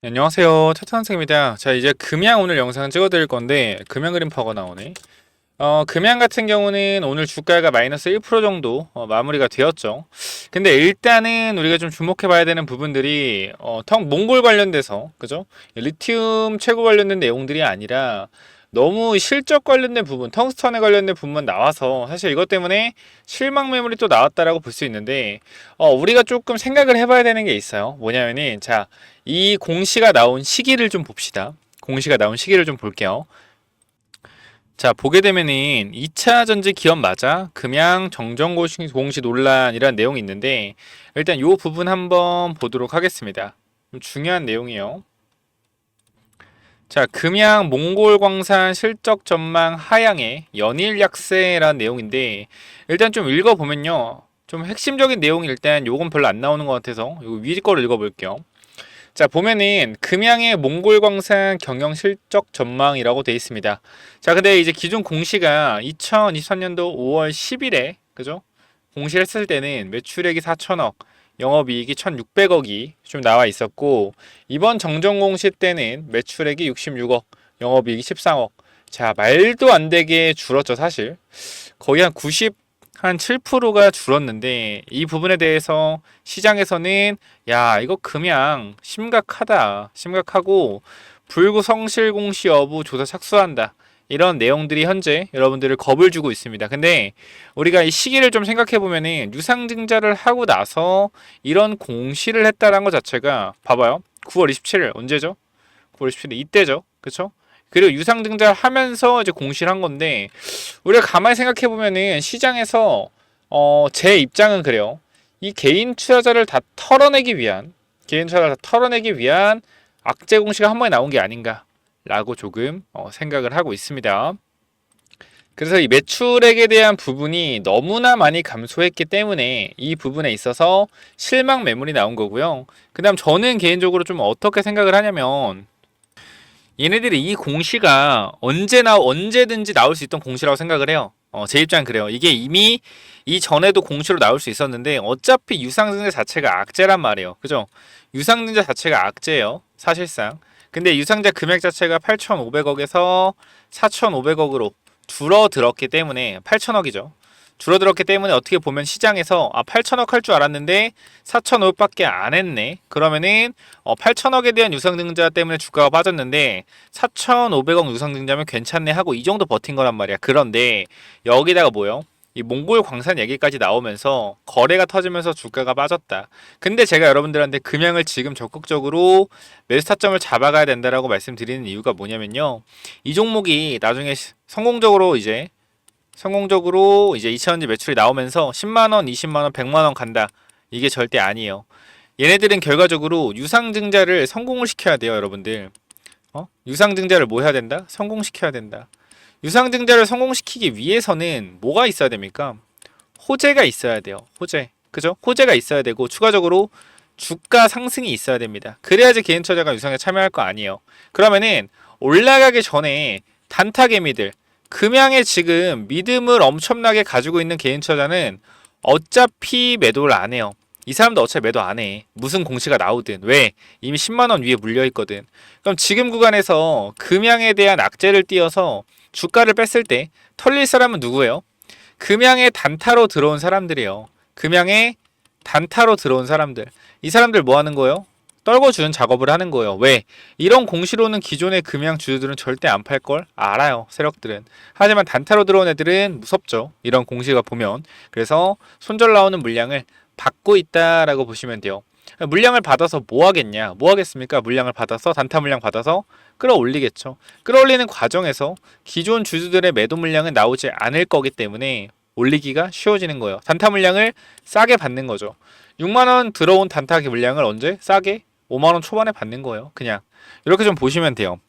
안녕하세요. 차트 선생입니다. 자, 이제 금양 오늘 영상 찍어드릴 건데, 금양 그림파가 나오네. 금양 같은 경우는 오늘 주가가 마이너스 1% 정도 마무리가 되었죠. 근데 일단은 우리가 좀 주목해 봐야 되는 부분들이, 몽골 관련돼서, 그죠? 리튬 채굴 관련된 내용들이 아니라, 너무 실적 관련된 부분, 텅스턴에 관련된 부분만 나와서 사실 이것 때문에 실망 매물이 또 나왔다라고 볼 수 있는데, 우리가 조금 생각을 해봐야 되는 게 있어요. 뭐냐면은, 자, 이 공시가 나온 시기를 좀 봅시다. 공시가 나온 시기를 좀 볼게요. 자, 보게 되면은 2차 전지 기업 맞아? 금양 정정 공시 논란이라는 내용이 있는데 일단 이 부분 한번 보도록 하겠습니다. 좀 중요한 내용이에요. 자, 금양 몽골 광산 실적 전망 하향의 연일 약세라는 내용인데 일단 좀 읽어보면요. 좀 핵심적인 내용이 일단 요건 별로 안 나오는 것 같아서 요 위 거를 읽어볼게요. 자, 보면은 금양의 몽골 광산 경영 실적 전망이라고 되어 있습니다. 자, 근데 이제 기존 공시가 2023년도 5월 10일에 그죠? 공시를 했을 때는 매출액이 4천억, 영업이익이 1,600억이 좀 나와 있었고 이번 정정 공시 때는 매출액이 66억, 영업이익이 13억. 자, 말도 안 되게 줄었죠, 사실. 거의 한 7%가 줄었는데 이 부분에 대해서 시장에서는 야 이거 금양 심각하다 심각하고 불구성실 공시 여부 조사 착수한다 이런 내용들이 현재 여러분들을 겁을 주고 있습니다. 근데 우리가 이 시기를 좀 생각해 보면은 유상증자를 하고 나서 이런 공시를 했다는 것 자체가 봐봐요. 9월 27일 언제죠? 9월 17일 이때죠. 그쵸? 그리고 유상증자를 하면서 이제 공시를 한 건데 우리가 가만히 생각해 보면은 시장에서 제 입장은 그래요. 이 개인 투자자를 다 털어내기 위한 악재 공시가 한 번에 나온 게 아닌가라고 조금 생각을 하고 있습니다. 그래서 이 매출액에 대한 부분이 너무나 많이 감소했기 때문에 이 부분에 있어서 실망 매물이 나온 거고요. 그다음 저는 개인적으로 좀 어떻게 생각을 하냐면 얘네들이 이 공시가 언제든지 나올 수 있던 공시라고 생각을 해요. 제 입장은 그래요. 이게 이미 이전에도 공시로 나올 수 있었는데 어차피 유상증자 자체가 악재란 말이에요. 그죠? 유상증자 자체가 악재예요. 사실상. 근데 유상증자 금액 자체가 8,500억에서 4,500억으로 줄어들었기 때문에 8천억이죠. 줄어들었기 때문에 어떻게 보면 시장에서 8천억 할 줄 알았는데 4천억밖에 안 했네. 그러면은 8천억에 대한 유상증자 때문에 주가가 빠졌는데 4,500억 유상증자면 괜찮네 하고 이 정도 버틴 거란 말이야. 그런데 여기다가 뭐요? 이 몽골 광산 얘기까지 나오면서 거래가 터지면서 주가가 빠졌다. 근데 제가 여러분들한테 금양을 지금 적극적으로 매수 타점을 잡아가야 된다라고 말씀드리는 이유가 뭐냐면요. 이 종목이 나중에 성공적으로 이제 2차전지 매출이 나오면서 10만원, 20만원, 100만원 간다. 이게 절대 아니에요. 얘네들은 결과적으로 유상증자를 성공을 시켜야 돼요, 여러분들. 유상증자를 뭐 해야 된다? 성공시켜야 된다. 유상증자를 성공시키기 위해서는 뭐가 있어야 됩니까? 호재가 있어야 돼요. 호재. 그죠? 호재가 있어야 되고 추가적으로 주가 상승이 있어야 됩니다. 그래야지 개인 투자자가 유상에 참여할 거 아니에요. 그러면은 올라가기 전에 단타 개미들 금양에 지금 믿음을 엄청나게 가지고 있는 개인 투자자는 어차피 매도를 안 해요. 이 사람도 어차피 매도 안 해. 무슨 공시가 나오든. 왜? 이미 10만원 위에 물려있거든. 그럼 지금 구간에서 금양에 대한 악재를 띄어서 주가를 뺐을 때 털릴 사람은 누구예요? 금양에 단타로 들어온 사람들이에요. 금양에 단타로 들어온 사람들. 이 사람들 뭐 하는 거예요? 떨궈주는 작업을 하는 거예요. 왜? 이런 공시로는 기존의 금양 주주들은 절대 안 팔 걸 알아요. 세력들은. 하지만 단타로 들어온 애들은 무섭죠. 이런 공시가 보면. 그래서 손절 나오는 물량을 받고 있다라고 보시면 돼요. 물량을 받아서 뭐 하겠냐? 뭐 하겠습니까? 물량을 받아서 단타 물량 받아서 끌어올리겠죠. 끌어올리는 과정에서 기존 주주들의 매도 물량은 나오지 않을 거기 때문에 올리기가 쉬워지는 거예요. 단타 물량을 싸게 받는 거죠. 6만원 들어온 단타 물량을 언제? 싸게? 5만원 초반에 받는 거예요. 그냥 이렇게 좀 보시면 돼요.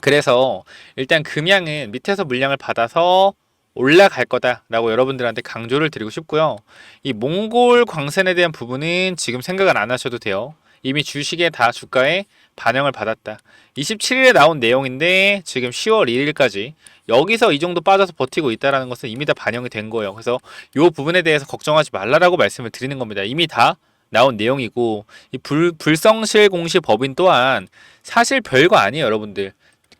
그래서 일단 금양은 밑에서 물량을 받아서 올라갈 거다라고 여러분들한테 강조를 드리고 싶고요. 이 몽골 광산에 대한 부분은 지금 생각은 안 하셔도 돼요. 이미 주식에 다 주가에 반영을 받았다. 27일에 나온 내용인데 지금 10월 1일까지 여기서 이 정도 빠져서 버티고 있다는 것은 이미 다 반영이 된 거예요. 그래서 이 부분에 대해서 걱정하지 말라라고 말씀을 드리는 겁니다. 이미 다 나온 내용이고 이 불성실 공시 법인 또한 사실 별거 아니에요, 여러분들.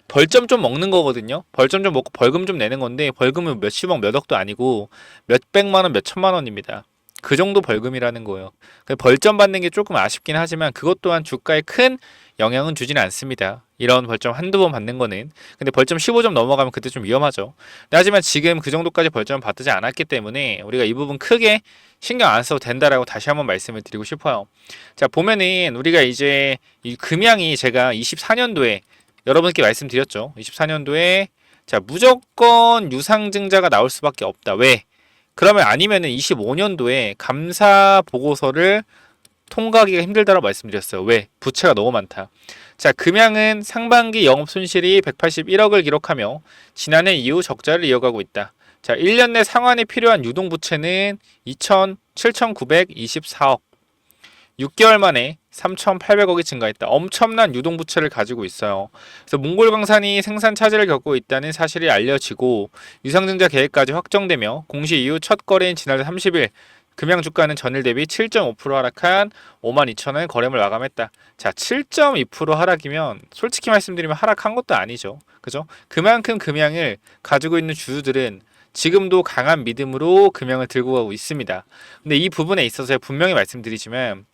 벌점 좀 먹는 거거든요. 벌점 좀 먹고 벌금 좀 내는 건데 벌금은 몇십억 몇억도 아니고 몇백만 원 몇천만 원입니다. 그 정도 벌금이라는 거예요. 벌점 받는 게 조금 아쉽긴 하지만 그것 또한 주가에 큰 영향은 주지는 않습니다. 이런 벌점 한두 번 받는 거는. 근데 벌점 15점 넘어가면 그때 좀 위험하죠. 근데 하지만 지금 그 정도까지 벌점을 받지 않았기 때문에 우리가 이 부분 크게 신경 안 써도 된다라고 다시 한번 말씀을 드리고 싶어요. 자, 보면은 우리가 이제 이 금양이 제가 24년도에 여러분께 말씀드렸죠. 24년도에 자, 무조건 유상증자가 나올 수밖에 없다. 왜? 그러면 아니면은 25년도에 감사 보고서를 통과하기가 힘들다라고 말씀드렸어요. 왜? 부채가 너무 많다. 자, 금양은 상반기 영업 손실이 181억을 기록하며 지난해 이후 적자를 이어가고 있다. 자, 1년 내 상환이 필요한 유동 부채는 7,924억. 6개월 만에 3,800억이 증가했다. 엄청난 유동부채를 가지고 있어요. 그래서 몽골광산이 생산 차질을 겪고 있다는 사실이 알려지고 유상증자 계획까지 확정되며 공시 이후 첫 거래인 지난달 30일 금양 주가는 전일 대비 7.5% 하락한 52,000원 거래물 마감했다. 자, 7.2% 하락이면 솔직히 말씀드리면 하락한 것도 아니죠. 그죠? 그만큼 금양을 가지고 있는 주주들은 지금도 강한 믿음으로 금양을 들고 가고 있습니다. 근데 이 부분에 있어서 분명히 말씀드리지만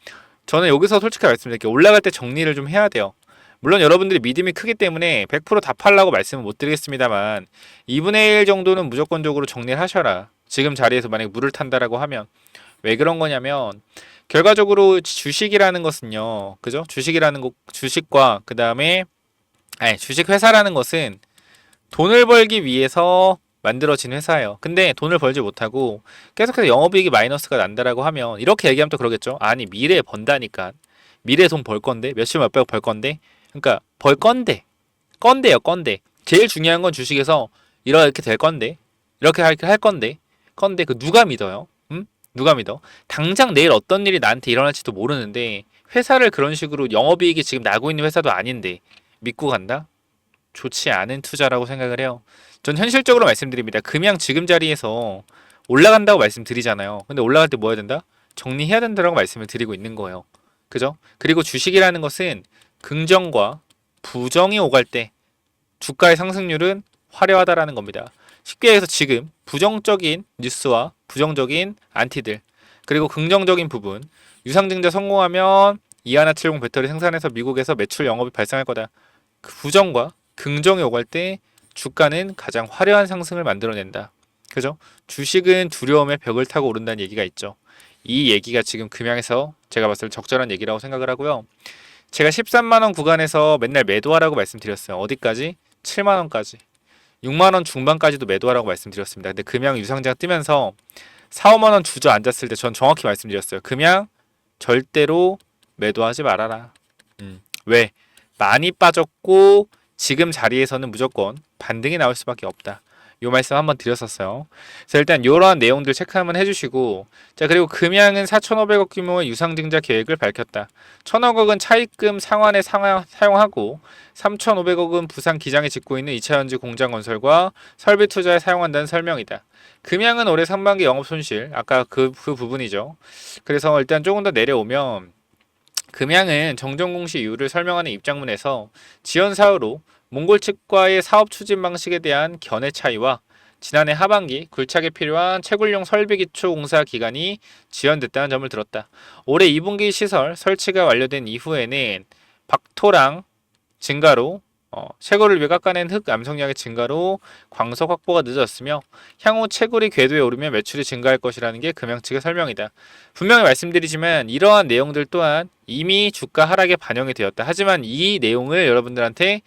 저는 여기서 솔직히 말씀드릴게요. 올라갈 때 정리를 좀 해야 돼요. 물론 여러분들이 믿음이 크기 때문에 100%다 팔라고 말씀은 못 드리겠습니다만 2분의 1 정도는 무조건적으로 정리를 하셔라. 지금 자리에서 만약에 물을 탄다라고 하면 왜 그런 거냐면 결과적으로 주식이라는 것은요. 그죠? 주식과 그다음에 주식 회사라는 것은 돈을 벌기 위해서 만들어진 회사예요. 근데 돈을 벌지 못하고 계속해서 영업이익이 마이너스가 난다라고 하면 이렇게 얘기하면 또 그러겠죠. 아니 미래에 번다니까. 미래에 돈 벌 건데 몇십 몇백 벌 건데 그러니까 벌 건데요 건데 제일 중요한 건 주식에서 이렇게 될 건데 이렇게 할 건데 그 누가 믿어요? 누가 믿어? 당장 내일 어떤 일이 나한테 일어날지도 모르는데 회사를 그런 식으로 영업이익이 지금 나고 있는 회사도 아닌데 믿고 간다? 좋지 않은 투자라고 생각을 해요. 전 현실적으로 말씀드립니다. 금양 지금 자리에서 올라간다고 말씀드리잖아요. 근데 올라갈 때 뭐 해야 된다? 정리해야 된다라고 말씀을 드리고 있는 거예요. 그죠? 그리고 주식이라는 것은 긍정과 부정이 오갈 때 주가의 상승률은 화려하다라는 겁니다. 쉽게 해서 지금 부정적인 뉴스와 부정적인 안티들 그리고 긍정적인 부분 유상증자 성공하면 이하나70 배터리 생산해서 미국에서 매출 영업이 발생할 거다. 그 부정과 긍정이 오갈 때 주가는 가장 화려한 상승을 만들어낸다. 그죠? 주식은 두려움의 벽을 타고 오른다는 얘기가 있죠. 이 얘기가 지금 금양에서 제가 봤을 때 적절한 얘기라고 생각을 하고요. 제가 13만원 구간에서 맨날 매도하라고 말씀드렸어요. 어디까지? 7만원까지. 6만원 중반까지도 매도하라고 말씀드렸습니다. 근데 금양 유상증자 뜨면서 4, 5만원 주저앉았을 때 전 정확히 말씀드렸어요. 금양 절대로 매도하지 말아라. 왜? 많이 빠졌고 지금 자리에서는 무조건 반등이 나올 수밖에 없다. 요 말씀 한번 드렸었어요. 그래서 일단 이러한 내용들 체크 한번 해주시고 자 그리고 금양은 4,500억 규모의 유상증자 계획을 밝혔다. 1,000억은 차입금 상환에 사용하고 3,500억은 부산 기장에 짓고 있는 2차 전지 공장 건설과 설비 투자에 사용한다는 설명이다. 금양은 올해 상반기 영업 손실 아까 그 부분이죠. 그래서 일단 조금 더 내려오면 금양은 정정 공시 이유를 설명하는 입장문에서 지원 사유로 몽골 측과의 사업 추진 방식에 대한 견해 차이와 지난해 하반기 굴착에 필요한 채굴용 설비 기초 공사 기간이 지연됐다는 점을 들었다. 올해 2분기 시설 설치가 완료된 이후에는 박토랑 증가로 채굴을 위해 깎아낸 흙 암석량의 증가로 광석 확보가 늦어졌으며 향후 채굴이 궤도에 오르면 매출이 증가할 것이라는 게 금양 측의 설명이다. 분명히 말씀드리지만 이러한 내용들 또한 이미 주가 하락에 반영이 되었다. 하지만 이 내용을 여러분들한테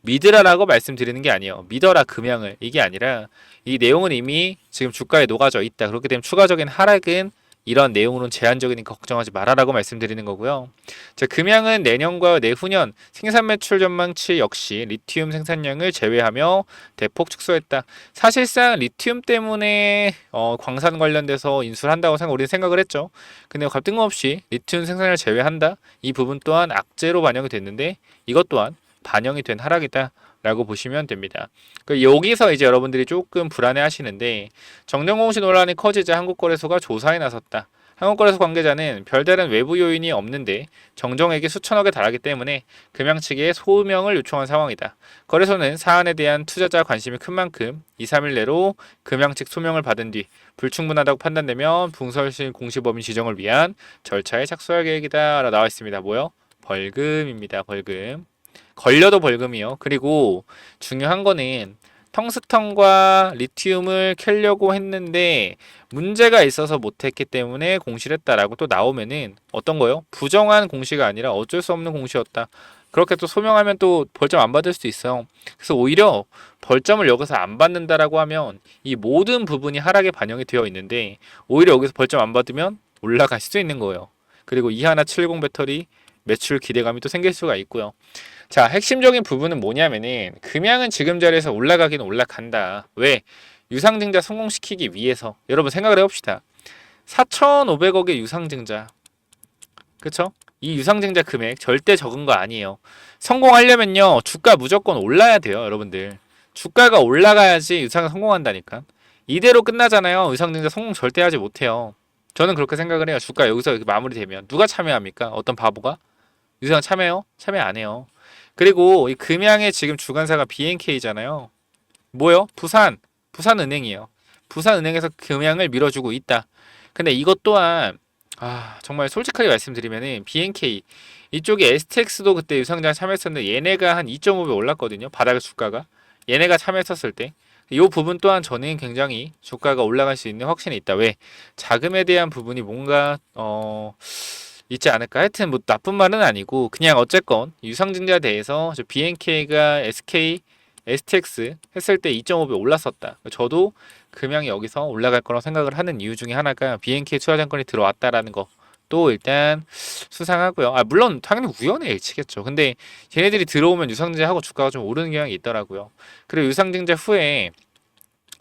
믿으라라고 말씀드리는 게 아니에요. 믿어라 금양을 이게 아니라 이 내용은 이미 지금 주가에 녹아져 있다. 그렇기 때문에 추가적인 하락은 이런 내용으로는 제한적이니까 걱정하지 말아라고 말씀드리는 거고요. 자, 금양은 내년과 내후년 생산 매출 전망치 역시 리튬 생산량을 제외하며 대폭 축소했다. 사실상 리튬 때문에 광산 관련돼서 인수를 한다고 우리는 생각을 했죠. 근데 뜬금없이 리튬 생산량을 제외한다. 이 부분 또한 악재로 반영이 됐는데 이것 또한 반영이 된 하락이다. 라고 보시면 됩니다. 여기서 이제 여러분들이 조금 불안해 하시는데 정정공시 논란이 커지자 한국거래소가 조사에 나섰다. 한국거래소 관계자는 별다른 외부 요인이 없는데 정정액이 수천억에 달하기 때문에 금양 측에 소명을 요청한 상황이다. 거래소는 사안에 대한 투자자 관심이 큰 만큼 2, 3일 내로 금양 측 소명을 받은 뒤 불충분하다고 판단되면 붕설실 공시법인 지정을 위한 절차에 착수할 계획이다 라고 나와 있습니다. 뭐요? 벌금입니다. 벌금. 걸려도 벌금이요. 그리고 중요한 거는 텅스턴과 리튬을 캐려고 했는데 문제가 있어서 못했기 때문에 공시를 했다라고 또 나오면은 어떤 거요? 부정한 공시가 아니라 어쩔 수 없는 공시였다. 그렇게 또 소명하면 또 벌점 안 받을 수도 있어요. 그래서 오히려 벌점을 여기서 안 받는다라고 하면 이 모든 부분이 하락에 반영이 되어 있는데 오히려 여기서 벌점 안 받으면 올라갈 수도 있는 거예요. 그리고 이하나 70 배터리 매출 기대감이 또 생길 수가 있고요. 자, 핵심적인 부분은 뭐냐면은 금양은 지금 자리에서 올라가긴 올라간다. 왜? 유상증자 성공시키기 위해서. 여러분 생각을 해봅시다. 4,500억의 유상증자. 그쵸? 이 유상증자 금액 절대 적은 거 아니에요. 성공하려면요. 주가 무조건 올라야 돼요. 여러분들. 주가가 올라가야지 유상을 성공한다니까. 이대로 끝나잖아요. 유상증자 성공 절대 하지 못해요. 저는 그렇게 생각을 해요. 주가 여기서 마무리되면. 누가 참여합니까? 어떤 바보가? 유상 참여해요? 참여 안 해요. 그리고 이 금양의 지금 주관사가 BNK잖아요. 뭐요? 부산은행이에요. 부산은행에서 금양을 밀어주고 있다. 근데 이것 또한 정말 솔직하게 말씀드리면은 BNK 이쪽에 STX도 그때 유상장 참여했었는데 얘네가 한 2.5배 올랐거든요. 바닥의 주가가. 얘네가 참여했었을 때. 이 부분 또한 저는 굉장히 주가가 올라갈 수 있는 확신이 있다. 왜? 자금에 대한 부분이 뭔가 있지 않을까? 하여튼 뭐 나쁜 말은 아니고 그냥 어쨌건 유상증자에 대해서 BNK가 SK, STX 했을 때 2.5배 올랐었다. 저도 금양이 여기서 올라갈 거라고 생각을 하는 이유 중에 하나가 BNK 투자증권이 들어왔다라는 거. 또 일단 수상하고요. 물론 당연히 우연의 일치겠죠. 근데 걔네들이 들어오면 유상증자하고 주가가 좀 오르는 경향이 있더라고요. 그리고 유상증자 후에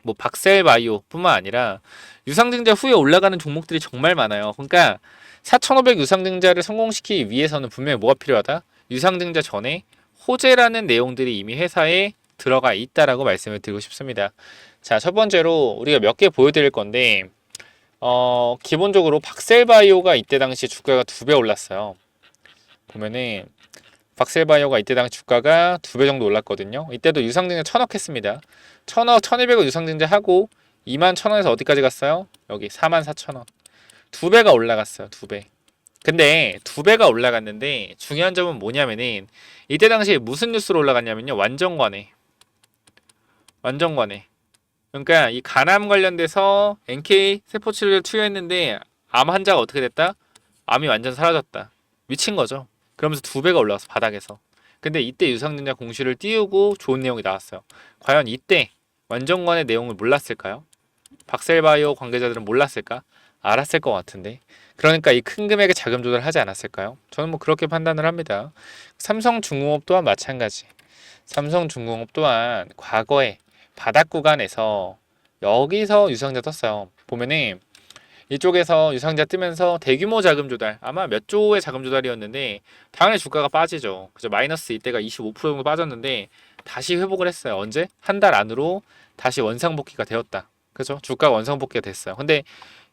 뭐 박셀바이오뿐만 아니라 유상증자 후에 올라가는 종목들이 정말 많아요. 그러니까 4,500 유상증자를 성공시키기 위해서는 분명히 뭐가 필요하다? 유상증자 전에 호재라는 내용들이 이미 회사에 들어가 있다라고 말씀을 드리고 싶습니다. 자, 첫 번째로 우리가 몇 개 보여드릴 건데 기본적으로 박셀바이오가 이때 당시 주가가 2배 올랐어요. 보면은 박셀바이오가 이때 당시 주가가 2배 정도 올랐거든요. 이때도 유상증자 1,000억 했습니다. 1,000억, 1,200억 유상증자 하고 21,000원에서 어디까지 갔어요? 여기 44,000원. 2배가 올라갔어요. 2배. 근데 2배가 올라갔는데 중요한 점은 뭐냐면은 이때 당시에 무슨 뉴스로 올라갔냐면요. 완전관해. 그러니까 이 간암 관련돼서 NK 세포치료를 투여했는데 암 환자가 어떻게 됐다? 암이 완전 사라졌다. 미친 거죠. 그러면서 2배가 올라왔어. 바닥에서. 근데 이때 유상증자 공시를 띄우고 좋은 내용이 나왔어요. 과연 이때 완전관의 내용을 몰랐을까요? 박셀바이오 관계자들은 몰랐을까? 알았을 것 같은데. 그러니까 이 큰 금액의 자금 조달을 하지 않았을까요? 저는 뭐 그렇게 판단을 합니다. 삼성중공업 또한 마찬가지. 삼성중공업 또한 과거에 바닥 구간에서 여기서 유상자 떴어요. 보면은 이쪽에서 유상자 뜨면서 대규모 자금 조달, 아마 몇 조의 자금 조달이었는데 당연히 주가가 빠지죠. 그죠? 마이너스 이때가 25% 정도 빠졌는데 다시 회복을 했어요. 언제? 한 달 안으로 다시 원상복귀가 되었다. 그죠? 주가가 원상복귀가 됐어요. 근데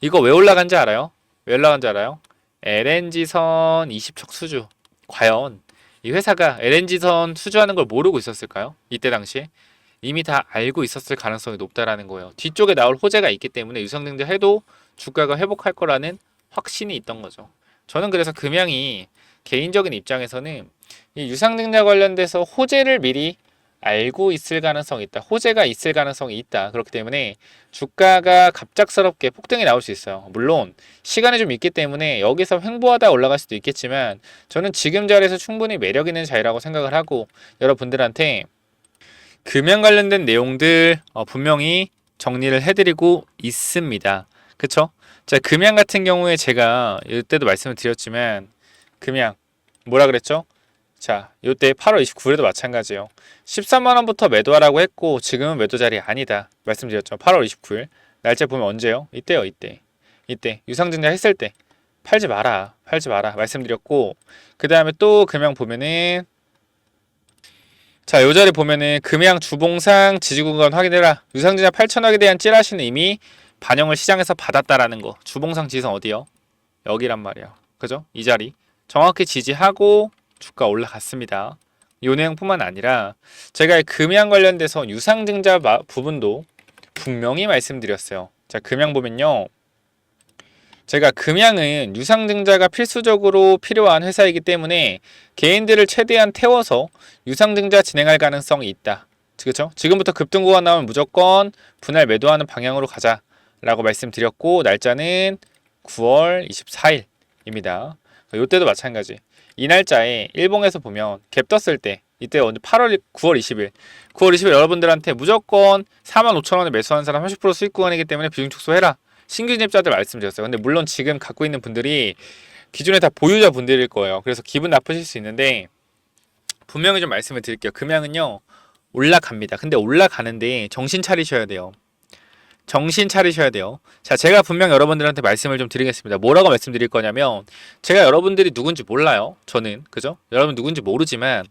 이거 왜 올라간지 알아요? 왜 올라간지 알아요? LNG선 20척 수주. 과연 이 회사가 LNG선 수주하는 걸 모르고 있었을까요? 이때 당시에 이미 다 알고 있었을 가능성이 높다라는 거예요. 뒤쪽에 나올 호재가 있기 때문에 유상증자 해도 주가가 회복할 거라는 확신이 있던 거죠. 저는 그래서 금양이 개인적인 입장에서는 이 유상증자 관련돼서 호재를 미리 알고 있을 가능성이 있다. 호재가 있을 가능성이 있다. 그렇기 때문에 주가가 갑작스럽게 폭등이 나올 수 있어요. 물론 시간이 좀 있기 때문에 여기서 횡보하다 올라갈 수도 있겠지만 저는 지금 자리에서 충분히 매력 있는 자리라고 생각을 하고 여러분들한테 금연 관련된 내용들 분명히 정리를 해드리고 있습니다. 그쵸? 자, 금양 같은 경우에 제가 이때도 말씀을 드렸지만 금양 뭐라 그랬죠? 자, 이때 8월 29일에도 마찬가지예요. 13만원부터 매도하라고 했고 지금은 매도 자리 아니다 말씀드렸죠. 8월 29일 날짜 보면 언제요? 이때요. 이때 유상증자 했을 때 팔지 마라 말씀드렸고 그 다음에 또 금양 보면은 자, 요 자리 보면은 금양 주봉상 지지구간 확인해라. 유상증자 8천억에 대한 찌라시는 이미 반영을 시장에서 받았다라는 거. 주봉상 지지선 어디요? 여기란 말이에요. 그죠? 이 자리 정확히 지지하고 주가 올라갔습니다. 이 내용뿐만 아니라 제가 금양 관련돼서 유상증자 부분도 분명히 말씀드렸어요. 자, 금양 보면요. 제가 금양은 유상증자가 필수적으로 필요한 회사이기 때문에 개인들을 최대한 태워서 유상증자 진행할 가능성이 있다. 그렇죠? 지금부터 급등구가 나오면 무조건 분할 매도하는 방향으로 가자 라고 말씀드렸고, 날짜는 9월 24일입니다. 이때도 마찬가지. 이 날짜에 일봉에서 보면 갭 떴을 때, 이때 9월 20일 9월 20일 여러분들한테 무조건 45,000원에 매수하는 사람 30% 수익 구간이기 때문에 비중 축소해라, 신규 진입자들 말씀드렸어요. 근데 물론 지금 갖고 있는 분들이 기존에 다 보유자 분들일 거예요. 그래서 기분 나쁘실 수 있는데 분명히 좀 말씀을 드릴게요. 금양은요 올라갑니다. 근데 올라가는데 정신 차리셔야 돼요. 정신 차리셔야 돼요. 자, 제가 분명 여러분들한테 말씀을 좀 드리겠습니다. 뭐라고 말씀드릴 거냐면, 제가 여러분들이 누군지 몰라요. 저는, 그죠? 여러분 누군지 모르지만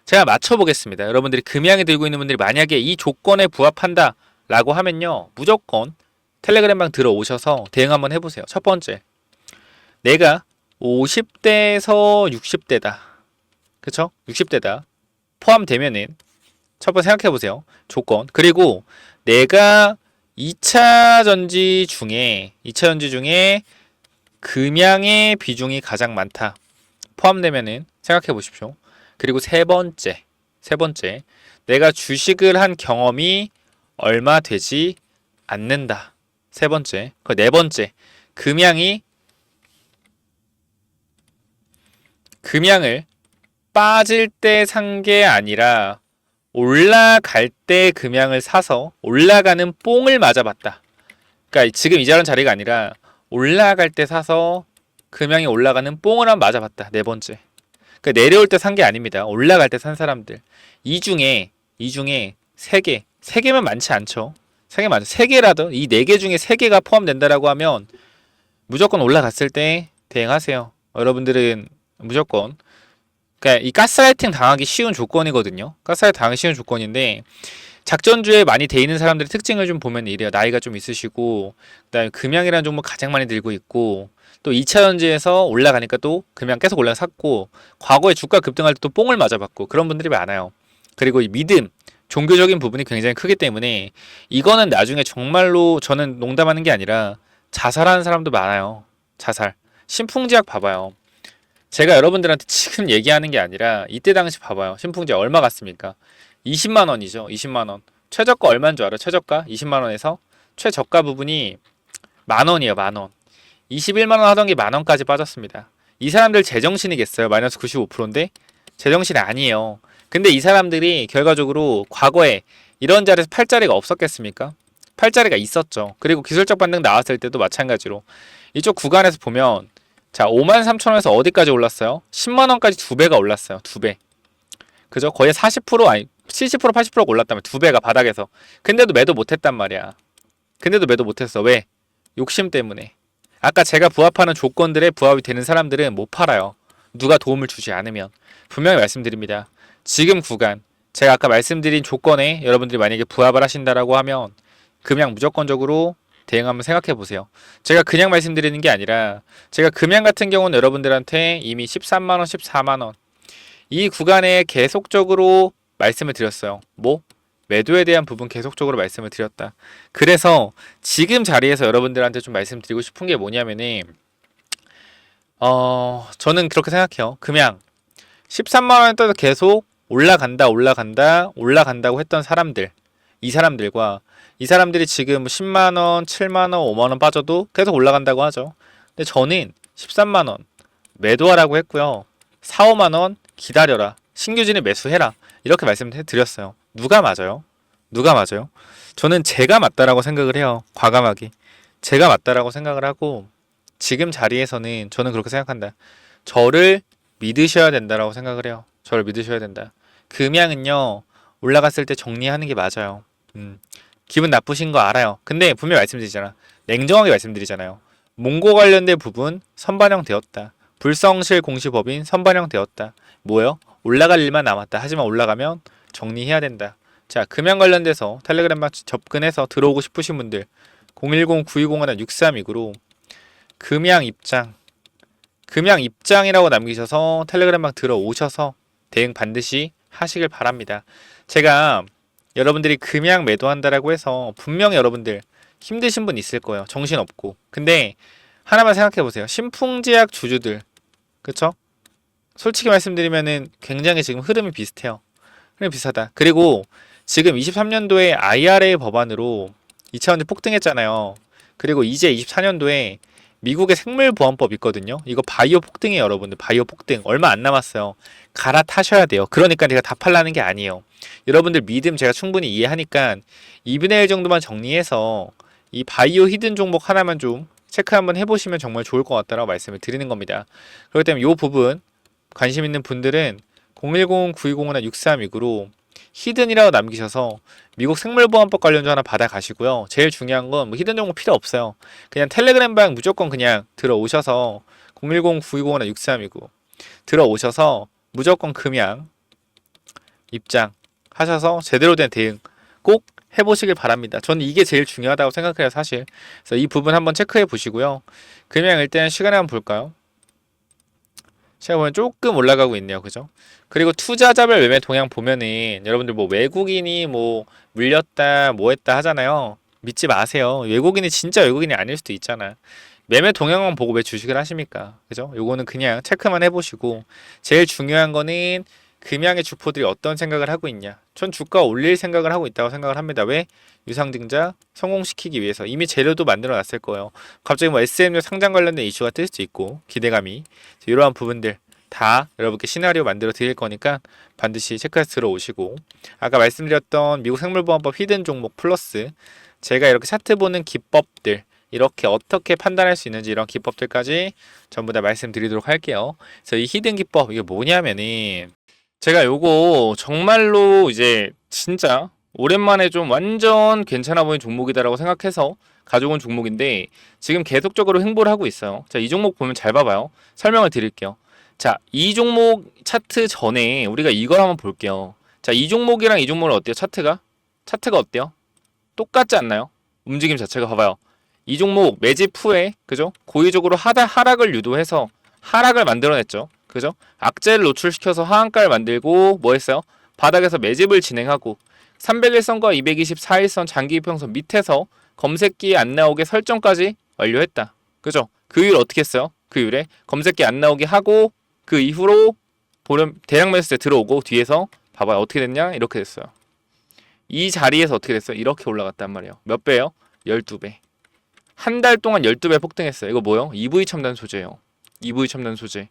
제가 맞춰보겠습니다. 여러분들이 금양에 들고 있는 분들이 만약에 이 조건에 부합한다 라고 하면요, 무조건 텔레그램방 들어오셔서 대응 한번 해보세요. 첫 번째, 내가 50대에서 60대다. 그쵸? 60대다. 포함되면은 첫 번째 생각해보세요. 조건. 그리고 내가 2차 전지 중에 금양의 비중이 가장 많다. 포함되면은 생각해 보십시오. 그리고 세 번째. 내가 주식을 한 경험이 얼마 되지 않는다. 세 번째. 그 네 번째. 금양을 빠질 때 산 게 아니라 올라갈 때 금양을 사서 올라가는 뽕을 맞아봤다. 그러니까 지금 이 자리가 아니라 올라갈 때 사서 금양이 올라가는 뽕을 한번 맞아봤다. 네 번째. 그러니까 내려올 때 산 게 아닙니다. 올라갈 때 산 사람들. 이 중에 세 개면 많지 않죠. 세 개라도 이 네 개 중에 세 개가 포함된다라고 하면 무조건 올라갔을 때 대응하세요. 여러분들은 무조건. 그러니까 이 가스라이팅 당하기 쉬운 조건이거든요. 가스라이팅 당하기 쉬운 조건인데, 작전주에 많이 돼 있는 사람들의 특징을 좀 보면 이래요. 나이가 좀 있으시고, 그다음에 금양이라는 종목 가장 많이 들고 있고, 또 2차 전지에서 올라가니까 또 금양 계속 올라샀고, 과거에 주가 급등할 때 또 뽕을 맞아봤고, 그런 분들이 많아요. 그리고 이 믿음, 종교적인 부분이 굉장히 크기 때문에 이거는 나중에 정말로, 저는 농담하는 게 아니라 자살하는 사람도 많아요. 자살. 신풍지약 봐봐요. 제가 여러분들한테 지금 얘기하는 게 아니라 이때 당시 봐봐요. 신풍지약 얼마 갔습니까? 20만 원이죠. 20만 원. 최저가 얼마인 줄 알아요? 최저가 20만 원에서 최저가 부분이 만 원이에요. 만 원. 21만 원 하던 게 만 원까지 빠졌습니다. 이 사람들 제정신이겠어요? 마이너스 95%인데 제정신이 아니에요. 근데 이 사람들이 결과적으로 과거에 이런 자리에서 팔자리가 없었겠습니까? 팔자리가 있었죠. 그리고 기술적 반등 나왔을 때도 마찬가지로 이쪽 구간에서 보면, 자, 53,000원에서 어디까지 올랐어요? 10만원까지 2배가 올랐어요. 2배. 그죠? 거의 40% 아니 70% 80%가 올랐다면 2배가 바닥에서. 근데도 매도 못했단 말이야. 근데도 매도 못했어. 왜? 욕심 때문에. 아까 제가 부합하는 조건들에 부합이 되는 사람들은 못 팔아요. 누가 도움을 주지 않으면. 분명히 말씀드립니다. 지금 구간, 제가 아까 말씀드린 조건에 여러분들이 만약에 부합을 하신다라고 하면 그냥 무조건적으로 대응 한번 생각해 보세요. 제가 그냥 말씀드리는 게 아니라, 제가 금양 같은 경우는 여러분들한테 이미 13만원, 14만원 이 구간에 계속적으로 말씀을 드렸어요. 뭐? 매도에 대한 부분 계속적으로 말씀을 드렸다. 그래서 지금 자리에서 여러분들한테 좀 말씀드리고 싶은 게 뭐냐면은, 저는 그렇게 생각해요. 금양 13만원에 떠서 계속 올라간다고 했던 사람들, 이 사람들이 지금 10만원, 7만원, 5만원 빠져도 계속 올라간다고 하죠. 근데 저는 13만원 매도하라고 했고요. 4, 5만원 기다려라. 신규 진입 매수해라. 이렇게 말씀드렸어요. 누가 맞아요? 저는 제가 맞다라고 생각을 해요. 과감하게. 제가 맞다라고 생각을 하고, 지금 자리에서는 저는 그렇게 생각한다. 저를 믿으셔야 된다라고 생각을 해요. 저를 믿으셔야 된다. 금양은요, 올라갔을 때 정리하는 게 맞아요. 기분 나쁘신 거 알아요. 근데 분명히 말씀드리잖아. 냉정하게 말씀드리잖아요. 몽고 관련된 부분 선반영 되었다. 불성실 공시법인 선반영 되었다. 뭐요? 올라갈 일만 남았다. 하지만 올라가면 정리해야 된다. 자, 금양 관련돼서 텔레그램 접근해서 들어오고 싶으신 분들 010-9201-6329로 금양 입장 금양 입장이라고 남기셔서 텔레그램방 들어오셔서 대응 반드시 하시길 바랍니다. 제가 여러분들이 금양 매도한다라고 해서 분명히 여러분들 힘드신 분 있을 거예요. 정신없고. 근데 하나만 생각해 보세요. 신풍제약 주주들. 그쵸? 솔직히 말씀드리면은 굉장히 지금 흐름이 비슷해요. 흐름이 비슷하다. 그리고 지금 23년도에 IRA 법안으로 2차원지 폭등했잖아요. 그리고 이제 24년도에 미국의 생물보안법 있거든요. 이거 바이오 폭등이에요, 여러분들. 바이오 폭등. 얼마 안 남았어요. 갈아타셔야 돼요. 그러니까 제가 다 팔라는 게 아니에요. 여러분들 믿음 제가 충분히 이해하니까 2분의 1 정도만 정리해서 이 바이오 히든 종목 하나만 좀 체크 한번 해보시면 정말 좋을 것 같다라고 말씀을 드리는 겁니다. 그렇기 때문에 이 부분 관심 있는 분들은 010-9201-6329로 히든이라고 남기셔서 미국 생물보안법 관련주 하나 받아 가시고요. 제일 중요한 건 뭐 히든 종목 필요 없어요. 그냥 텔레그램 방 무조건 그냥 들어오셔서 010-9201-6329 들어오셔서 무조건 금양 입장 하셔서 제대로 된 대응 꼭 해보시길 바랍니다. 저는 이게 제일 중요하다고 생각해요, 사실. 그래서 이 부분 한번 체크해 보시고요. 금양 일단 시간에 한번 볼까요? 시간 보면 조금 올라가고 있네요, 그죠? 그리고 투자자별 매매 동향 보면은 여러분들 뭐 외국인이 뭐 물렸다 뭐 했다 하잖아요. 믿지 마세요. 외국인이 진짜 외국인이 아닐 수도 있잖아. 매매 동향만 보고 왜 주식을 하십니까? 그죠? 요거는 그냥 체크만 해보시고 제일 중요한 거는 금양의 주포들이 어떤 생각을 하고 있냐. 전 주가 올릴 생각을 하고 있다고 생각을 합니다. 왜? 유상증자 성공시키기 위해서 이미 재료도 만들어 놨을 거예요. 갑자기 뭐 SMU 상장 관련된 이슈가 뜰 수도 있고 기대감이 이러한 부분들 다 여러분께 시나리오 만들어 드릴 거니까 반드시 체크해서 들어오시고 아까 말씀드렸던 미국 생물보안법 히든 종목 플러스 제가 이렇게 차트 보는 기법들 이렇게 어떻게 판단할 수 있는지 이런 기법들까지 전부 다 말씀드리도록 할게요. 그래서 이 히든 기법 이게 뭐냐면은 제가 요거 정말로 이제 진짜 오랜만에 좀 완전 괜찮아 보이는 종목이다라고 생각해서 가져온 종목인데 지금 계속적으로 횡보를 하고 있어요. 자, 이 종목 보면 잘 봐봐요. 설명을 드릴게요. 자, 이 종목 차트 전에 우리가 이걸 한번 볼게요. 자, 이 종목이랑 이 종목은 어때요? 차트가 어때요? 똑같지 않나요? 움직임 자체가 봐봐요. 이 종목 매집 후에 그죠? 고의적으로 하락을 유도해서 하락을 만들어냈죠. 그죠? 악재를 노출시켜서 하한가를 만들고 뭐 했어요? 바닥에서 매집을 진행하고 301선과 224일선 장기 이평선 밑에서 검색기에 안 나오게 설정까지 완료했다. 그죠? 그 이후에 어떻게 했어요? 그 이후에 검색기 안 나오게 하고 그 이후로 보름 대량 매수세 들어오고 뒤에서 봐봐요. 어떻게 됐냐? 이렇게 됐어요. 이 자리에서 어떻게 됐어요? 이렇게 올라갔단 말이에요. 몇 배요? 12배. 한 달 동안 12배 폭등했어요. 이거 뭐요? EV 첨단 소재예요. EV 첨단 소재.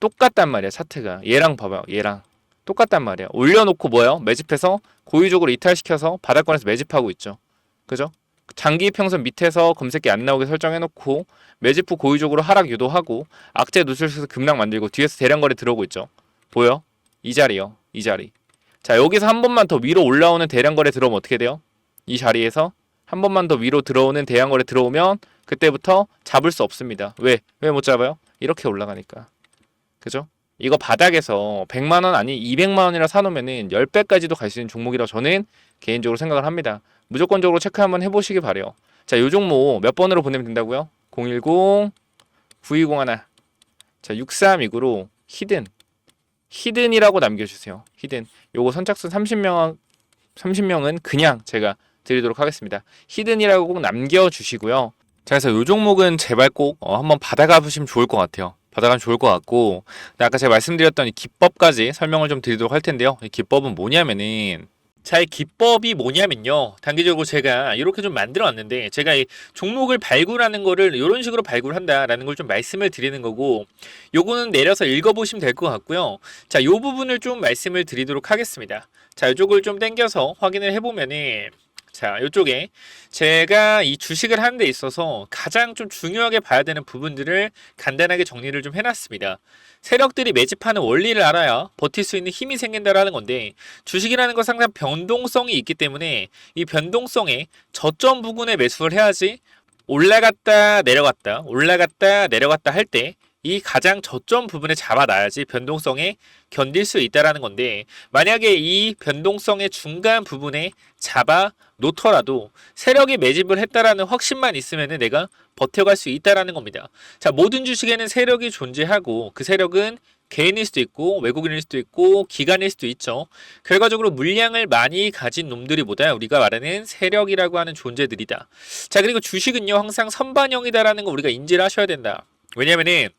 똑같단 말이야, 차트가. 얘랑 봐봐요. 얘랑. 똑같단 말이야. 올려놓고 뭐예요? 매집해서 고의적으로 이탈시켜서 바닥권에서 매집하고 있죠. 그죠? 장기 평선 밑에서 검색기 안 나오게 설정해놓고 매집 후 고의적으로 하락 유도하고 악재 누출해서 급락 만들고 뒤에서 대량거래 들어오고 있죠. 보여? 이 자리요. 이 자리. 자, 여기서 한 번만 더 위로 올라오는 대량거래 들어오면 어떻게 돼요? 이 자리에서 한 번만 더 위로 들어오는 대량거래 들어오면 그때부터 잡을 수 없습니다. 왜? 왜 못 잡아요? 이렇게 올라가니까. 그죠? 이거 바닥에서 100만원 아니 200만원이라 사놓으면은 10배까지도 갈 수 있는 종목이라고 저는 개인적으로 생각을 합니다. 무조건적으로 체크 한번 해보시기 바래요. 자, 요 종목 몇 번으로 보내면 된다고요? 010-9201 자, 6329로 히든이라고 남겨주세요. 히든. 요거 선착순 30명은 그냥 제가 드리도록 하겠습니다. 히든이라고 꼭 남겨주시고요. 자, 그래서 요 종목은 제발 꼭 한번 받아가 보시면 좋을 것 같아요. 받아가면 좋을 것 같고, 아까 제가 말씀드렸던 이 기법까지 설명을 좀 드리도록 할 텐데요. 이 기법은 뭐냐면은, 자, 이 기법이 뭐냐면요. 단기적으로 제가 이렇게 좀 만들어 왔는데, 제가 이 종목을 발굴하는 거를 이런 식으로 발굴한다라는 걸 좀 말씀을 드리는 거고, 요거는 내려서 읽어보시면 될 것 같고요. 자, 요 부분을 좀 말씀을 드리도록 하겠습니다. 자, 이쪽을 좀 당겨서 확인을 해보면은, 자, 이쪽에 제가 이 주식을 하는 데 있어서 가장 좀 중요하게 봐야 되는 부분들을 간단하게 정리를 좀 해놨습니다. 세력들이 매집하는 원리를 알아야 버틸 수 있는 힘이 생긴다라는 건데 주식이라는 건 항상 변동성이 있기 때문에 이 변동성에 저점 부근에 매수를 해야지 올라갔다 내려갔다 할 때 이 가장 저점 부분에 잡아놔야지 변동성에 견딜 수 있다라는 건데, 만약에 이 변동성의 중간 부분에 잡아 놓더라도 세력이 매집을 했다라는 확신만 있으면은 내가 버텨갈 수 있다라는 겁니다. 자, 모든 주식에는 세력이 존재하고 그 세력은 개인일 수도 있고 외국인일 수도 있고 기관일 수도 있죠. 결과적으로 물량을 많이 가진 놈들이보다 우리가 말하는 세력이라고 하는 존재들이다. 자, 그리고 주식은요 항상 선반영이다라는 거 우리가 인지를 하셔야 된다. 왜냐면은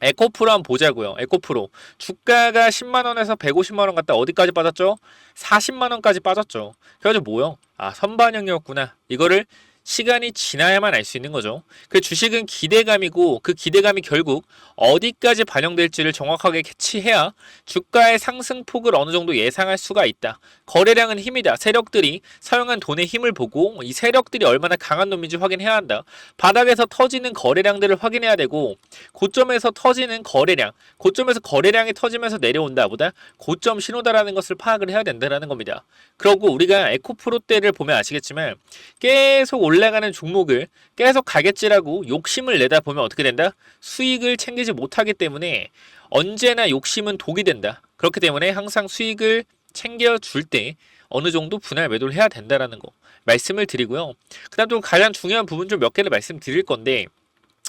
에코프로 한번 보자고요. 에코프로 주가가 10만원에서 150만원 갔다 어디까지 빠졌죠? 40만원까지 빠졌죠. 그래가지고 뭐요? 아, 선반영이었구나. 이거를 시간이 지나야만 알 수 있는 거죠. 그 주식은 기대감이고 그 기대감이 결국 어디까지 반영될지를 정확하게 캐치해야 주가의 상승폭을 어느 정도 예상할 수가 있다. 거래량은 힘이다. 세력들이 사용한 돈의 힘을 보고 이 세력들이 얼마나 강한 놈인지 확인해야 한다. 바닥에서 터지는 거래량들을 확인해야 되고 고점에서 터지는 거래량, 고점에서 거래량이 터지면서 내려온다 보다 고점 신호다라는 것을 파악을 해야 된다는 겁니다. 그리고 우리가 에코프로 때를 보면 아시겠지만 계속 올라가는 종목을 계속 가겠지라고 욕심을 내다 보면 어떻게 된다? 수익을 챙기지 못하기 때문에 언제나 욕심은 독이 된다. 그렇기 때문에 항상 수익을 챙겨줄 때 어느 정도 분할 매도를 해야 된다라는 거 말씀을 드리고요. 그 다음 또 가장 중요한 부분 좀 몇 개를 말씀드릴 건데,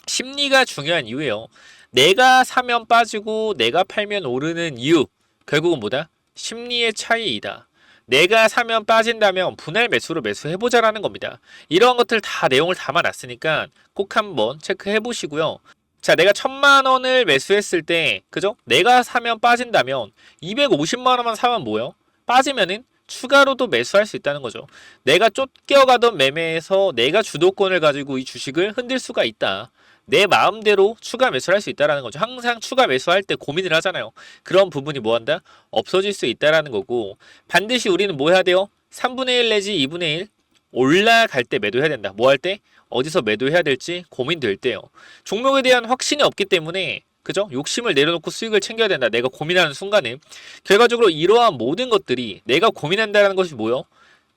심리가 중요한 이유예요. 내가 사면 빠지고 내가 팔면 오르는 이유, 결국은 뭐다? 심리의 차이이다. 내가 사면 빠진다면 분할 매수로 매수해보자라는 겁니다. 이러한 것들 다 내용을 담아놨으니까 꼭 한번 체크해 보시고요. 자, 내가 1000만원을 매수했을 때, 그죠? 내가 사면 빠진다면 250만원만 사면 뭐요? 빠지면은 추가로도 매수할 수 있다는 거죠. 내가 쫓겨가던 매매에서 내가 주도권을 가지고 이 주식을 흔들 수가 있다. 내 마음대로 추가 매수를 할 수 있다는 거죠. 항상 추가 매수할 때 고민을 하잖아요. 그런 부분이 뭐한다? 없어질 수 있다는 거고, 반드시 우리는 뭐 해야 돼요? 3분의 1 내지 2분의 1 올라갈 때 매도해야 된다. 뭐 할 때? 어디서 매도해야 될지 고민될 때요. 종목에 대한 확신이 없기 때문에, 그죠? 욕심을 내려놓고 수익을 챙겨야 된다. 내가 고민하는 순간에 결과적으로 이러한 모든 것들이 내가 고민한다는 것이 뭐요?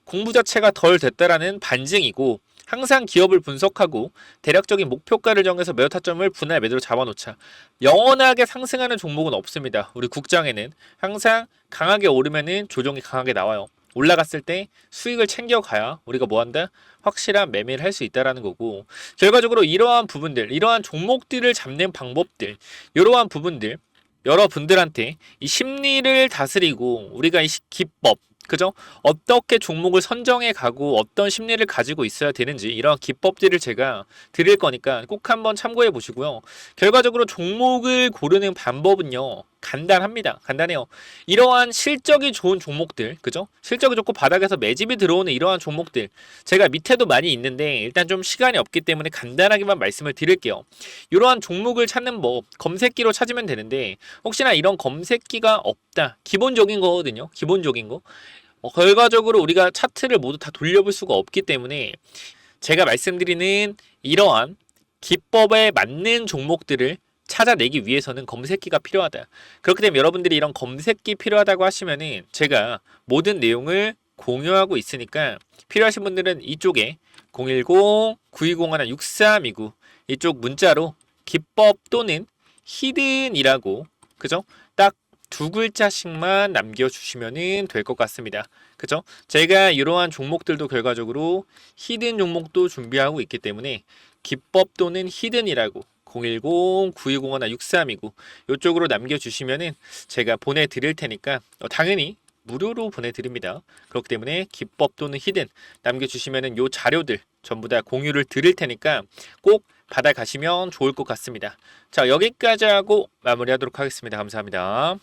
공부 자체가 덜 됐다라는 반증이고, 항상 기업을 분석하고 대략적인 목표가를 정해서 매도 타점을 분할 매도로 잡아놓자. 영원하게 상승하는 종목은 없습니다. 우리 국장에는 항상 강하게 오르면은 조정이 강하게 나와요. 올라갔을 때 수익을 챙겨가야 우리가 뭐한다? 확실한 매매를 할 수 있다라는 거고, 결과적으로 이러한 부분들, 이러한 종목들을 잡는 방법들, 이러한 부분들 여러분들한테 이 심리를 다스리고 우리가 이 기법, 그죠? 어떻게 종목을 선정해 가고 어떤 심리를 가지고 있어야 되는지 이런 기법들을 제가 드릴 거니까 꼭 한번 참고해 보시고요. 결과적으로 종목을 고르는 방법은요, 간단합니다. 간단해요. 이러한 실적이 좋은 종목들, 그죠? 실적이 좋고 바닥에서 매집이 들어오는 이러한 종목들, 제가 밑에도 많이 있는데 일단 좀 시간이 없기 때문에 간단하게만 말씀을 드릴게요. 이러한 종목을 찾는 법, 검색기로 찾으면 되는데 혹시나 이런 검색기가 없다, 기본적인 거거든요. 기본적인 거. 결과적으로 우리가 차트를 모두 다 돌려볼 수가 없기 때문에 제가 말씀드리는 이러한 기법에 맞는 종목들을 찾아내기 위해서는 검색기가 필요하다. 그렇기 때문에 여러분들이 이런 검색기 필요하다고 하시면은 제가 모든 내용을 공유하고 있으니까 필요하신 분들은 이쪽에 010-9201-6329 이쪽 문자로 기법 또는 히든이라고, 그죠? 딱 두 글자씩만 남겨주시면 될 것 같습니다. 그죠? 제가 이러한 종목들도 결과적으로 히든 종목도 준비하고 있기 때문에 기법 또는 히든이라고 010-9201-6329 이쪽으로 남겨주시면은 제가 보내드릴 테니까 당연히 무료로 보내드립니다. 그렇기 때문에 기법 또는 히든 남겨주시면은 요 자료들 전부 다 공유를 드릴 테니까 꼭 받아가시면 좋을 것 같습니다. 자, 여기까지 하고 마무리하도록 하겠습니다. 감사합니다.